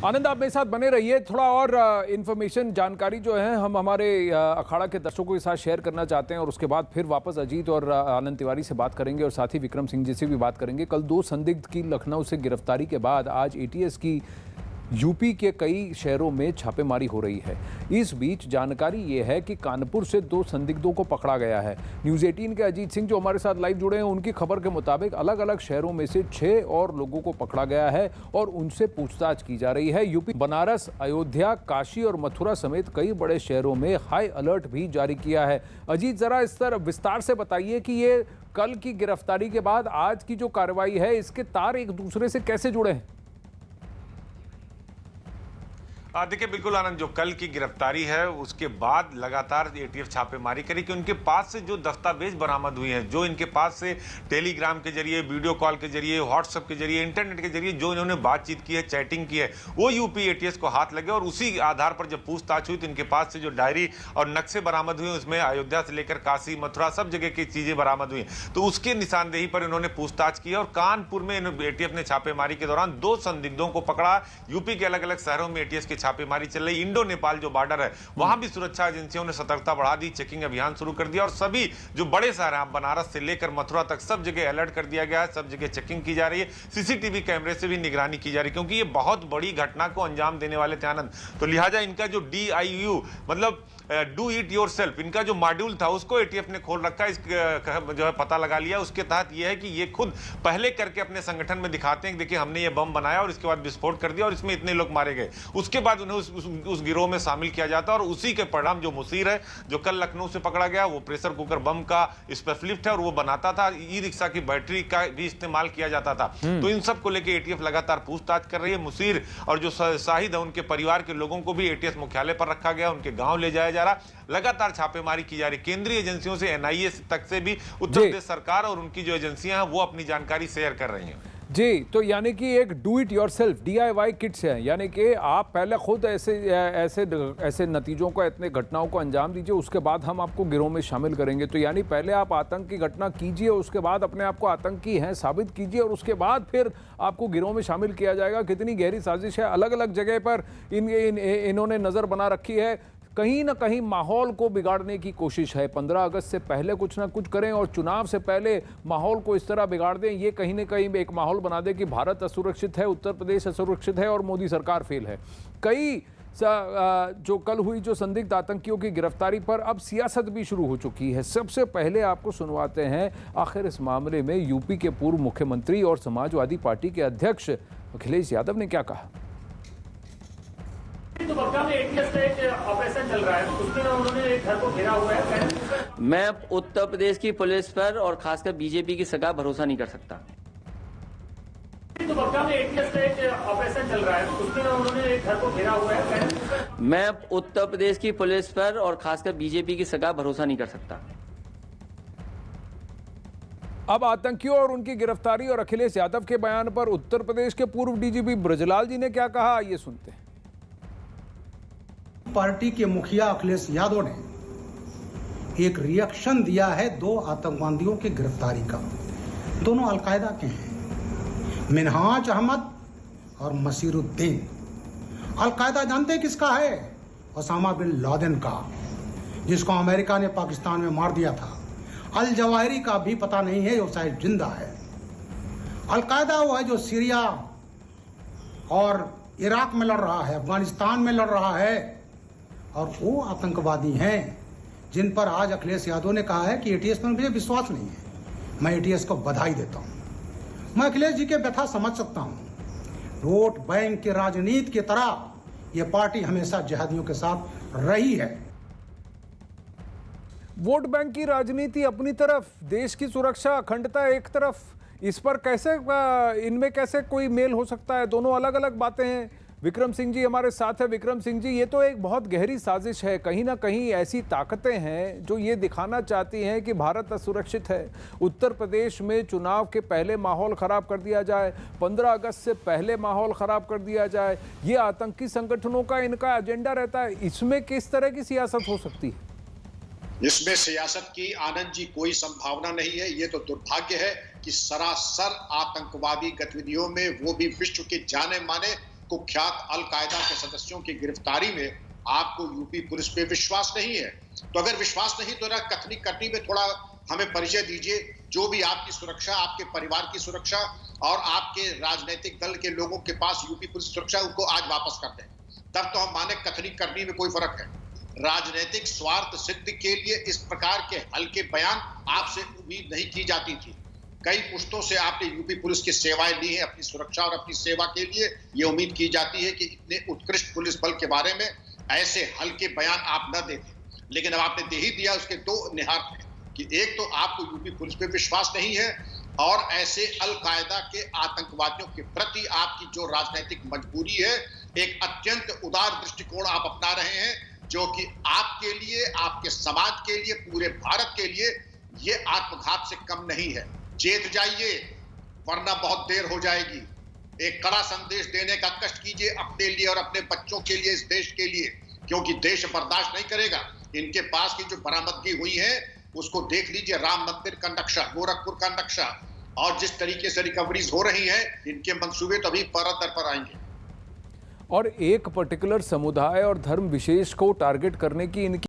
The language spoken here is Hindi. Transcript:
आनंद, आप मेरे साथ बने रहिए। थोड़ा और इन्फॉर्मेशन, जानकारी जो है हम हमारे अखाड़ा के दर्शकों के साथ शेयर करना चाहते हैं और उसके बाद फिर वापस अजीत और आनंद तिवारी से बात करेंगे और साथ ही विक्रम सिंह जी से भी बात करेंगे। कल 2 संदिग्ध की लखनऊ से गिरफ्तारी के बाद आज एटीएस की यूपी के कई शहरों में छापेमारी हो रही है। इस बीच जानकारी ये है कि कानपुर से 2 संदिग्धों को पकड़ा गया है। न्यूज़ 18 के अजीत सिंह जो हमारे साथ लाइव जुड़े हैं, उनकी खबर के मुताबिक अलग अलग शहरों में से 6 और लोगों को पकड़ा गया है और उनसे पूछताछ की जा रही है। यूपी बनारस, अयोध्या, काशी और मथुरा समेत कई बड़े शहरों में हाई अलर्ट भी जारी किया है। अजीत, जरा इस तरह विस्तार से बताइए कि ये कल की गिरफ्तारी के बाद आज की जो कार्रवाई है, इसके तार एक दूसरे से कैसे जुड़े हैं? देखिए, बिल्कुल आनंद, जो कल की गिरफ्तारी है उसके बाद लगातार एटीएफ छापेमारी करी कि उनके पास से जो दस्तावेज बरामद हुए हैं, जो इनके पास से टेलीग्राम के जरिए, वीडियो कॉल के जरिए, व्हाट्सएप के जरिए, इंटरनेट के जरिए जो इन्होंने बातचीत की है, चैटिंग की है, वो यूपी एटीएस को हाथ लगे और उसी आधार पर जब पूछताछ हुई तो इनके पास से जो डायरी और नक्शे बरामद हुए उसमें अयोध्या से लेकर काशी, मथुरा सब जगह की चीजें बरामद हुई। तो उसके निशानदेही पर इन्होंने पूछताछ की और कानपुर में एटीएफ ने छापेमारी के दौरान 2 संदिग्धों को पकड़ा। यूपी के अलग अलग शहरों में एटीएस की छापेमारी चल रही। इंडो नेपाल जो बॉर्डर है वहां भी सुरक्षा एजेंसियों ने सतर्कता बढ़ा दी, चेकिंग अभियान शुरू कर दिया और सभी जो बड़े शहर हैं, बनारस से लेकर मथुरा तक सब जगह अलर्ट कर दिया गया है, सब जगह चेकिंग की जा रही है, सीसीटीवी कैमरे से भी निगरानी की जा रही है, क्योंकि ये बहुत बड़ी घटना को अंजाम देने वाले थे आनंद। तो लिहाजा इनका जो DIU मतलब डू इट योर सेल्फ, इनका जो मॉड्यूल था उसको एटीएफ ने खोल रखा है। इस जो है पता लगा लिया। उसके तहत यह है कि ये खुद पहले करके अपने संगठन में दिखाते हैं कि देखिए हमने ये बम बनाया और इसके बाद विस्फोट कर दिया और इसमें इतने लोग मारे गए। उसके बाद उन्हें उस गिरोह में शामिल किया जाता है और उसी के परिणाम जो मुसीर है, जो कल लखनऊ से पकड़ा गया, वो प्रेशर कुकर बम का स्पेशलिस्ट है और वो बनाता था। ई रिक्शा की बैटरी का भी इस्तेमाल किया जाता था। तो इन सब को लेकर एटीएफ लगातार पूछताछ कर रही है। मुसीर और जो शाहिद है उनके परिवार के लोगों को भी एटीएस मुख्यालय पर रखा गया, उनके गांव ले जाया जा रहा। लगातार छापेमारी की जा रही। केंद्रीय एजेंसियों से NIA तक से भी उत्तर प्रदेश सरकार और उनकी जो एजेंसियां हैं वो अपनी जानकारी शेयर कर रही हैं। जी, तो यानी कि एक do it yourself DIY kits है, यानी कि आप पहले खुद ऐसे नतीजों को, इतने घटनाओं को अंजाम दीजिए, उसके बाद हम आपको गिरोह में शामिल करेंगे। तो यानी पहले आप आतंक की घटना कीजिए, उसके बाद अपने आप को आतंकी हैं साबित कीजिए और उसके बाद फिर आपको गिरोह में शामिल किया जाएगा। कितनी गहरी साजिश है। अलग अलग जगह पर इन्होंने नज़र बना रखी है। कहीं ना कहीं माहौल को बिगाड़ने की कोशिश है। 15 अगस्त से पहले कुछ ना कुछ करें और चुनाव से पहले माहौल को इस तरह बिगाड़ दें, ये कहीं ना कहीं एक माहौल बना दे कि भारत असुरक्षित है, उत्तर प्रदेश असुरक्षित है और मोदी सरकार फेल है। कई जो कल हुई जो संदिग्ध आतंकियों की गिरफ्तारी पर अब सियासत भी शुरू हो चुकी है। सबसे पहले आपको सुनवाते हैं आखिर इस मामले में यूपी के पूर्व मुख्यमंत्री और समाजवादी पार्टी के अध्यक्ष अखिलेश यादव ने क्या कहा। तो बगदा में एटीएस का एक ऑपरेशन चल रहा है, उसमें उन्होंने एक घर को घेरा हुआ है। मैं उत्तर प्रदेश की पुलिस पर और खासकर बीजेपी की सरकार भरोसा नहीं कर सकता। तो बगदा में एटीएस का एक ऑपरेशन चल रहा है, उसमें उन्होंने एक घर को घेरा हुआ है। मैं उत्तर प्रदेश की पुलिस पर और खासकर बीजेपी की सरकार भरोसा नहीं कर सकता। अब आतंकियों और उनकी गिरफ्तारी और अखिलेश यादव के बयान पर उत्तर प्रदेश के पूर्व DGP ब्रजलाल जी ने क्या कहा, ये सुनते हैं। पार्टी के मुखिया अखिलेश यादव ने एक रिएक्शन दिया है 2 आतंकवादियों की गिरफ्तारी का। दोनों अलकायदा के हैं, मिनहाज अहमद और मसीरुद्दीन। अलकायदा जानते हैं किसका है? ओसामा बिन लादेन का, जिसको अमेरिका ने पाकिस्तान में मार दिया था। अल जवाहिरी का भी पता नहीं है, वो शायद जिंदा है। अलकायदा वो है जो सीरिया और इराक में लड़ रहा है, अफगानिस्तान में लड़ रहा है, और वो आतंकवादी हैं जिन पर आज अखिलेश यादव ने कहा है कि एटीएस पर मुझे विश्वास नहीं है। मैं एटीएस को बधाई देता हूं। मैं अखिलेश जी के व्यथा समझ सकता हूं। वोट बैंक की राजनीति की तरह ये पार्टी हमेशा जिहादियों के साथ रही है। वोट बैंक की राजनीति अपनी तरफ, देश की सुरक्षा अखंडता एक तरफ, इस पर कैसे, इनमें कैसे कोई मेल हो सकता है? दोनों अलग अलग बातें हैं। विक्रम सिंह जी हमारे साथ है। विक्रम सिंह जी, ये तो एक बहुत गहरी साजिश है। कहीं ना कहीं ऐसी ताकतें हैं जो ये दिखाना चाहती हैं कि भारत असुरक्षित है। उत्तर प्रदेश में चुनाव के पहले माहौल ख़राब कर दिया जाए, 15 अगस्त से पहले माहौल ख़राब कर दिया जाए। ये आतंकी संगठनों का इनका एजेंडा रहता है। इसमें किस तरह की सियासत हो सकती है? इसमें सियासत की आनंद जी कोई संभावना नहीं है। ये तो दुर्भाग्य है कि सरासर आतंकवादी गतिविधियों में वो भी विश्व के जाने माने कुख्यात अल कायदा के सदस्यों की गिरफ्तारी में आपको यूपी पुलिस पे विश्वास नहीं है। तो अगर विश्वास नहीं तो कथनी कटनी में थोड़ा हमें परिचय दीजिए, जो भी आपकी सुरक्षा, आपके परिवार की सुरक्षा और आपके राजनीतिक दल के लोगों के पास यूपी पुलिस सुरक्षा, उनको आज वापस कर दें, तब तो हम माने कथनी करनी में कोई फर्क है। राजनीतिक स्वार्थ सिद्धि के लिए इस प्रकार के हल्के बयान आपसे उम्मीद नहीं की जाती थी। कई पुश्तों से आपने यूपी पुलिस की सेवाएं ली हैं अपनी सुरक्षा और अपनी सेवा के लिए। ये उम्मीद की जाती है कि इतने उत्कृष्ट पुलिस बल के बारे में ऐसे हल्के बयान आप न देते, लेकिन अब आपने दे ही दिया। उसके दो निहितार्थ हैं कि एक तो आपको यूपी पुलिस पे विश्वास नहीं है और ऐसे अल कायदा के आतंकवादियों के प्रति आपकी जो राजनीतिक मजबूरी है, एक अत्यंत उदार दृष्टिकोण आप अपना रहे हैं, जो कि आपके लिए, आपके समाज के लिए, पूरे भारत के लिए ये आत्मघात से कम नहीं है। चेत जाइए वरना बहुत देर हो जाएगी। एक कड़ा संदेश देने का कष्ट कीजिए अपने लिए और अपने बच्चों के लिए, इस देश के लिए, क्योंकि देश बर्दाश्त नहीं करेगा। इनके पास की जो बरामदगी हुई है उसको देख लीजिए, राम मंदिर का नक्शा, गोरखपुर का नक्शा, और जिस तरीके से रिकवरीज हो रही हैं, इनके मंसूबे तो अभी परत दर पर आएंगे। और एक पर्टिकुलर समुदाय और धर्म विशेष को टारगेट करने की इनकी